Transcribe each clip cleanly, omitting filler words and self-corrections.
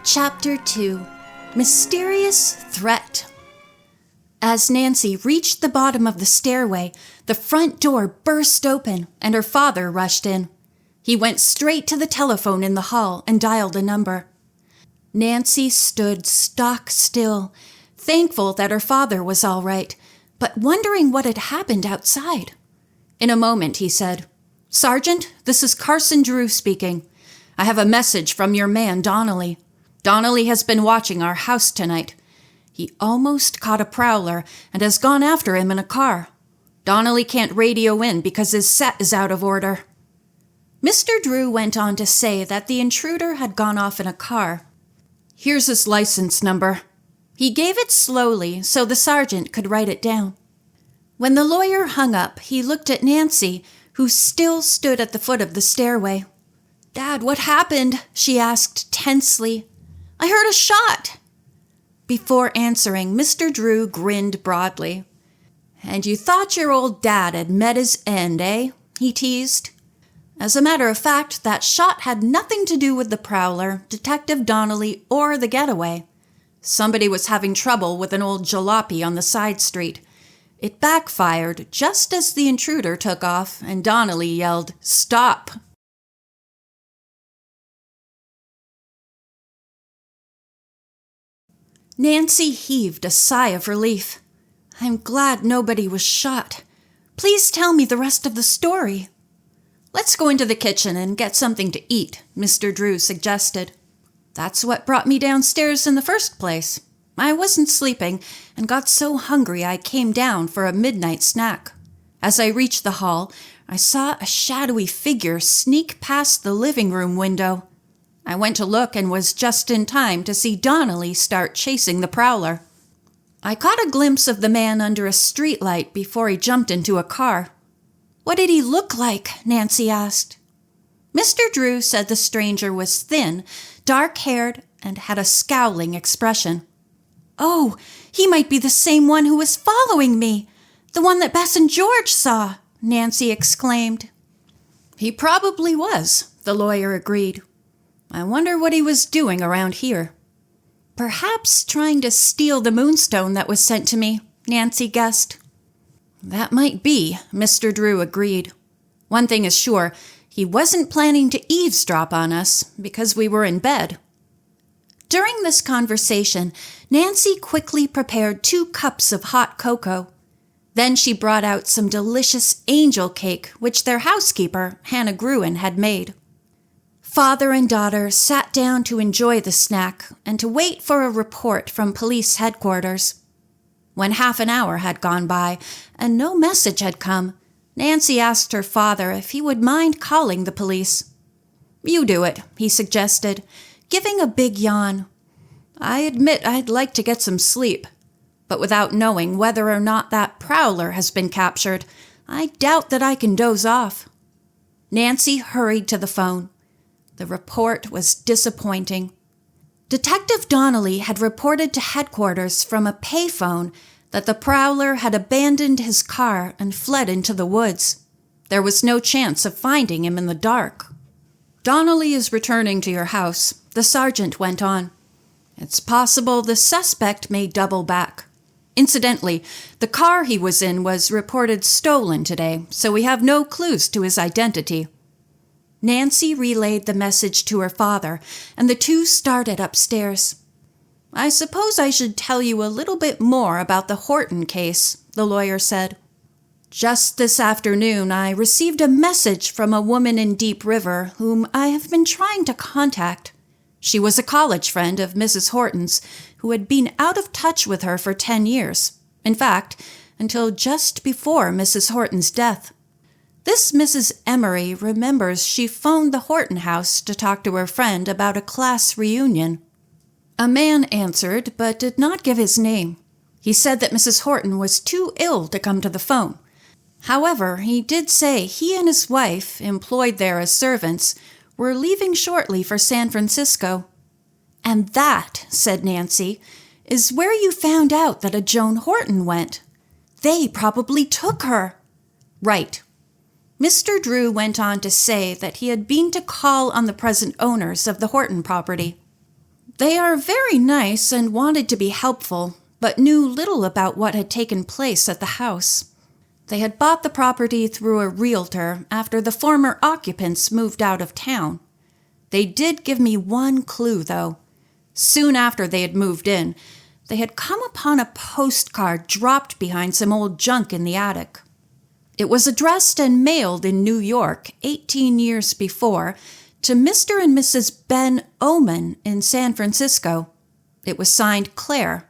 Chapter 2 Mysterious Threat. As Nancy reached the bottom of the stairway, the front door burst open and her father rushed in. He went straight to the telephone in the hall and dialed a number. Nancy stood stock still, thankful that her father was all right, but wondering what had happened outside. In a moment, he said, "Sergeant, this is Carson Drew speaking. I have a message from your man, Donnelly. Donnelly has been watching our house tonight. He almost caught a prowler and has gone after him in a car. Donnelly can't radio in because his set is out of order." Mr. Drew went on to say that the intruder had gone off in a car. "Here's his license number." He gave it slowly so the sergeant could write it down. When the lawyer hung up, he looked at Nancy, who still stood at the foot of the stairway. "Dad, what happened?" she asked tensely. "I heard a shot." Before answering, Mr. Drew grinned broadly. "And you thought your old dad had met his end, eh?" he teased. As a matter of fact, that shot had nothing to do with the prowler, Detective Donnelly, or the getaway. Somebody was having trouble with an old jalopy on the side street. It backfired just as the intruder took off, and Donnelly yelled, "Stop!" Nancy heaved a sigh of relief. "I'm glad nobody was shot. Please tell me the rest of the story." "Let's go into the kitchen and get something to eat," Mr. Drew suggested. "That's what brought me downstairs in the first place. I wasn't sleeping and got so hungry I came down for a midnight snack. As I reached the hall, I saw a shadowy figure sneak past the living room window. I went to look and was just in time to see Donnelly start chasing the prowler. I caught a glimpse of the man under a streetlight before he jumped into a car." "What did he look like?" Nancy asked. Mr. Drew said the stranger was thin, dark-haired, and had a scowling expression. "Oh, he might be the same one who was following me, the one that Bess and George saw," Nancy exclaimed. "He probably was," the lawyer agreed. "I wonder what he was doing around here." "Perhaps trying to steal the moonstone that was sent to me," Nancy guessed. "That might be," Mr. Drew agreed. "One thing is sure, he wasn't planning to eavesdrop on us because we were in bed." During this conversation, Nancy quickly prepared 2 cups of hot cocoa. Then she brought out some delicious angel cake, which their housekeeper, Hannah Gruen, had made. Father and daughter sat down to enjoy the snack and to wait for a report from police headquarters. When half an hour had gone by and no message had come, Nancy asked her father if he would mind calling the police. "You do it," he suggested, giving a big yawn. "I admit I'd like to get some sleep, but without knowing whether or not that prowler has been captured, I doubt that I can doze off." Nancy hurried to the phone. The report was disappointing. Detective Donnelly had reported to headquarters from a payphone that the prowler had abandoned his car and fled into the woods. There was no chance of finding him in the dark. "Donnelly is returning to your house," the sergeant went on. "It's possible the suspect may double back. Incidentally, the car he was in was reported stolen today, so we have no clues to his identity." Nancy relayed the message to her father, and the two started upstairs. "I suppose I should tell you a little bit more about the Horton case," the lawyer said. "Just this afternoon, I received a message from a woman in Deep River whom I have been trying to contact. She was a college friend of Mrs. Horton's, who had been out of touch with her for 10 years. In fact, until just before Mrs. Horton's death. This Mrs. Emery remembers she phoned the Horton house to talk to her friend about a class reunion. A man answered, but did not give his name. He said that Mrs. Horton was too ill to come to the phone. However, he did say he and his wife, employed there as servants, were leaving shortly for San Francisco." "And that," said Nancy, "is where you found out that a Joan Horton went. They probably took her." "Right." Mr. Drew went on to say that he had been to call on the present owners of the Horton property. They are very nice and wanted to be helpful, but knew little about what had taken place at the house. They had bought the property through a realtor after the former occupants moved out of town. They did give me one clue, though. Soon after they had moved in, they had come upon a postcard dropped behind some old junk in the attic. It was addressed and mailed in New York 18 years before to Mr. and Mrs. Ben Oman in San Francisco. It was signed Claire.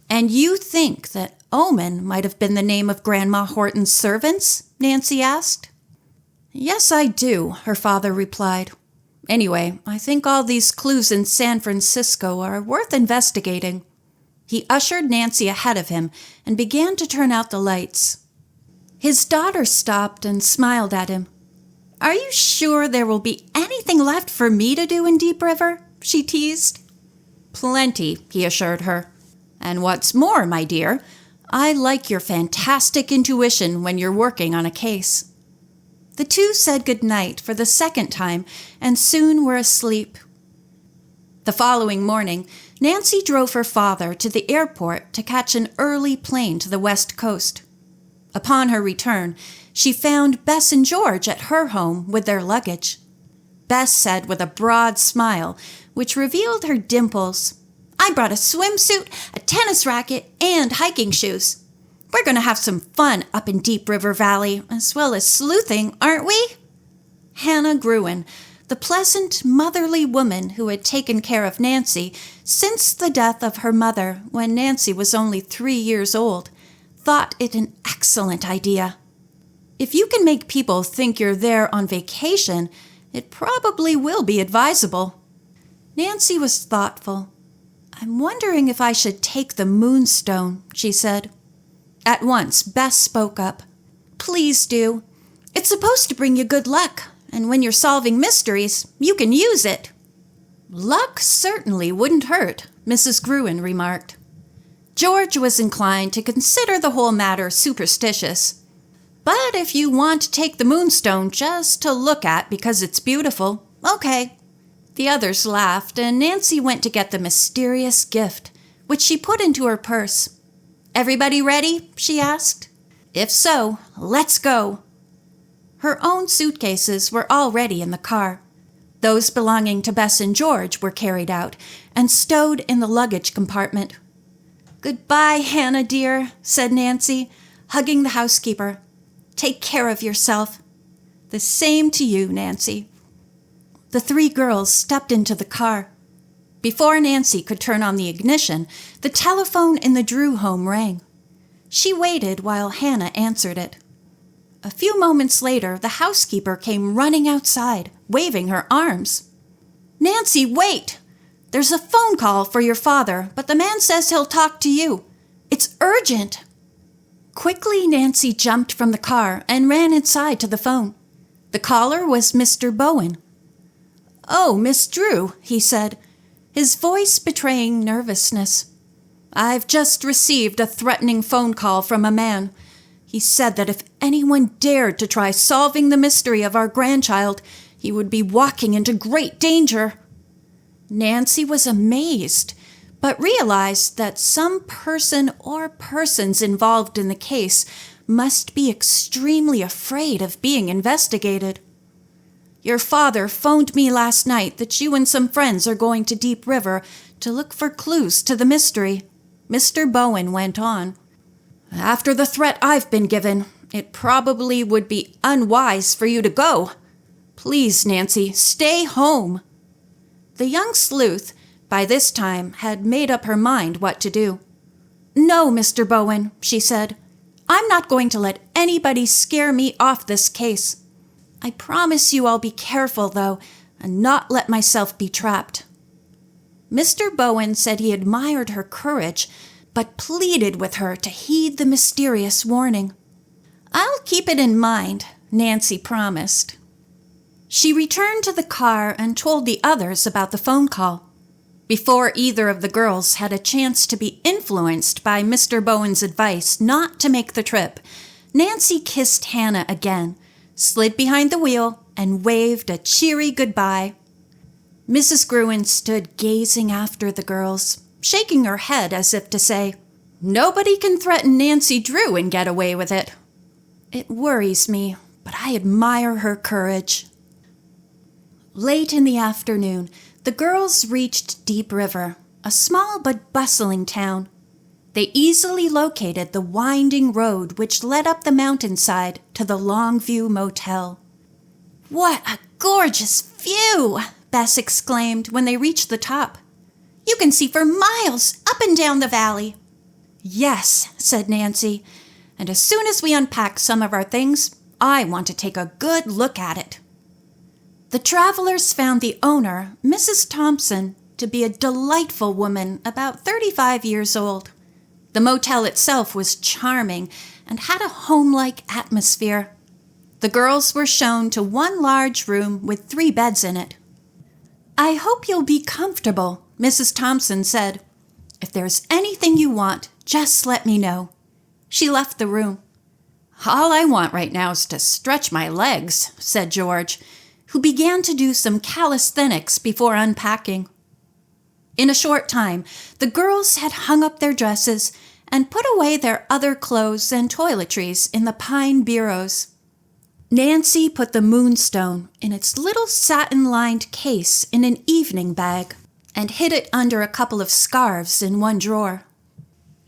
And you think that Oman might have been the name of Grandma Horton's servants? Nancy asked. Yes, I do, her father replied. Anyway, I think all these clues in San Francisco are worth investigating. He ushered Nancy ahead of him and began to turn out the lights. His daughter stopped and smiled at him. Are you sure there will be anything left for me to do in Deep River? She teased. Plenty, he assured her. And what's more, my dear, I like your fantastic intuition when you're working on a case. The two said good night for the second time and soon were asleep. The following morning, Nancy drove her father to the airport to catch an early plane to the West Coast. Upon her return, she found Bess and George at her home with their luggage. Bess said with a broad smile, which revealed her dimples, I brought a swimsuit, a tennis racket, and hiking shoes. We're going to have some fun up in Deep River Valley, as well as sleuthing, aren't we? Hannah Gruen, the pleasant, motherly woman who had taken care of Nancy since the death of her mother when Nancy was only 3 years old, thought it an excellent idea. If you can make people think you're there on vacation, it probably will be advisable. Nancy was thoughtful. I'm wondering if I should take the Moonstone, she said. At once, Bess spoke up. Please do. It's supposed to bring you good luck, and when you're solving mysteries, you can use it. Luck certainly wouldn't hurt, Mrs. Gruen remarked. George was inclined to consider the whole matter superstitious. But if you want to take the Moonstone just to look at because it's beautiful, okay. The others laughed, and Nancy went to get the mysterious gift, which she put into her purse. Everybody ready? She asked. If so, let's go. Her own suitcases were already in the car. Those belonging to Bess and George were carried out and stowed in the luggage compartment. Goodbye, Hannah, dear, said Nancy, hugging the housekeeper. Take care of yourself. The same to you, Nancy. The 3 girls stepped into the car. Before Nancy could turn on the ignition, the telephone in the Drew home rang. She waited while Hannah answered it. A few moments later, the housekeeper came running outside, waving her arms. Nancy, wait! There's a phone call for your father, but the man says he'll talk to you. It's urgent. Quickly, Nancy jumped from the car and ran inside to the phone. The caller was Mr. Bowen. Oh, Miss Drew, he said, his voice betraying nervousness. I've just received a threatening phone call from a man. He said that if anyone dared to try solving the mystery of our grandchild, he would be walking into great danger. Nancy was amazed, but realized that some person or persons involved in the case must be extremely afraid of being investigated. Your father phoned me last night that you and some friends are going to Deep River to look for clues to the mystery, Mr. Bowen went on. After the threat I've been given, it probably would be unwise for you to go. Please, Nancy, stay home. The young sleuth, by this time, had made up her mind what to do. No, Mr. Bowen, she said. I'm not going to let anybody scare me off this case. I promise you I'll be careful, though, and not let myself be trapped. Mr. Bowen said he admired her courage, but pleaded with her to heed the mysterious warning. I'll keep it in mind, Nancy promised. She returned to the car and told the others about the phone call. Before either of the girls had a chance to be influenced by Mr. Bowen's advice not to make the trip, Nancy kissed Hannah again, slid behind the wheel, and waved a cheery goodbye. Mrs. Gruen stood gazing after the girls, shaking her head as if to say, "Nobody can threaten Nancy Drew and get away with it." It worries me, but I admire her courage. Late in the afternoon, the girls reached Deep River, a small but bustling town. They easily located the winding road which led up the mountainside to the Longview Motel. "What a gorgeous view!" Bess exclaimed when they reached the top. "You can see for miles up and down the valley." "Yes," said Nancy, "and as soon as we unpack some of our things, I want to take a good look at it." The travelers found the owner, Mrs. Thompson, to be a delightful woman about 35 years old. The motel itself was charming and had a home-like atmosphere. The girls were shown to one large room with 3 beds in it. "I hope you'll be comfortable," Mrs. Thompson said. "If there's anything you want, just let me know." She left the room. "All I want right now is to stretch my legs," said George, who began to do some calisthenics before unpacking. In a short time, the girls had hung up their dresses and put away their other clothes and toiletries in the pine bureaus. Nancy put the Moonstone in its little satin-lined case in an evening bag and hid it under a couple of scarves in one drawer.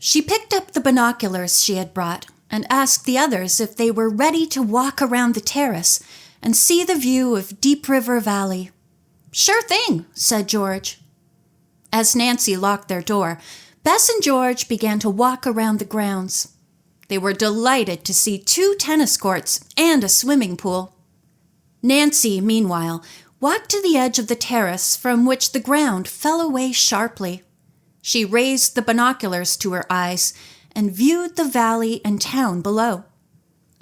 She picked up the binoculars she had brought and asked the others if they were ready to walk around the terrace and see the view of Deep River Valley. "Sure thing," said George. As Nancy locked their door, Bess and George began to walk around the grounds. They were delighted to see 2 tennis courts and a swimming pool. Nancy, meanwhile, walked to the edge of the terrace from which the ground fell away sharply. She raised the binoculars to her eyes and viewed the valley and town below.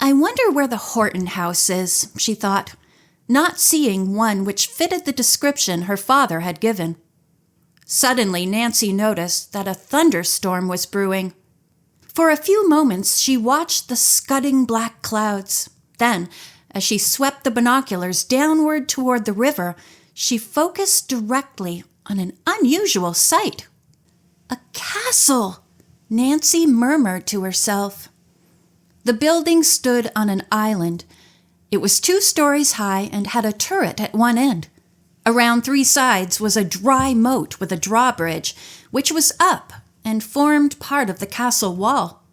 "I wonder where the Horton house is," she thought, not seeing one which fitted the description her father had given. Suddenly, Nancy noticed that a thunderstorm was brewing. For a few moments, she watched the scudding black clouds. Then, as she swept the binoculars downward toward the river, she focused directly on an unusual sight. "A castle!" Nancy murmured to herself. The building stood on an island. It was 2 stories high and had a turret at one end. Around 3 sides was a dry moat with a drawbridge, which was up and formed part of the castle wall.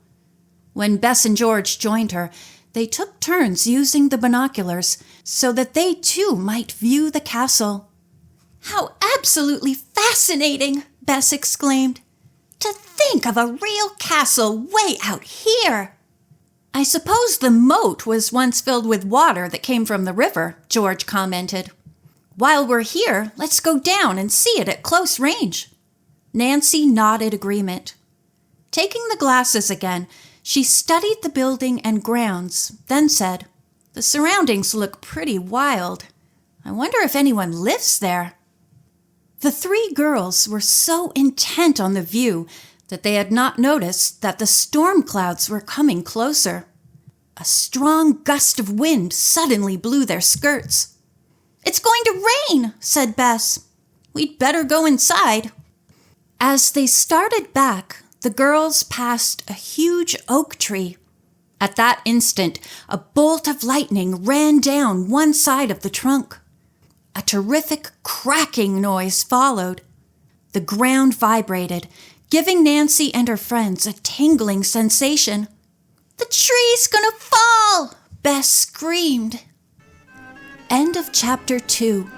When Bess and George joined her, they took turns using the binoculars so that they too might view the castle. "How absolutely fascinating!" Bess exclaimed. "To think of a real castle way out here!" "I suppose the moat was once filled with water that came from the river," George commented. "While we're here, let's go down and see it at close range." Nancy nodded agreement. Taking the glasses again, she studied the building and grounds, then said, "The surroundings look pretty wild. I wonder if anyone lives there." The 3 girls were so intent on the view that they had not noticed that the storm clouds were coming closer. A strong gust of wind suddenly blew their skirts. "It's going to rain," said Bess. "We'd better go inside." As they started back, the girls passed a huge oak tree. At that instant, a bolt of lightning ran down one side of the trunk. A terrific cracking noise followed. The ground vibrated, giving Nancy and her friends a tingling sensation. "The tree's gonna fall!" Bess screamed. End of chapter 2.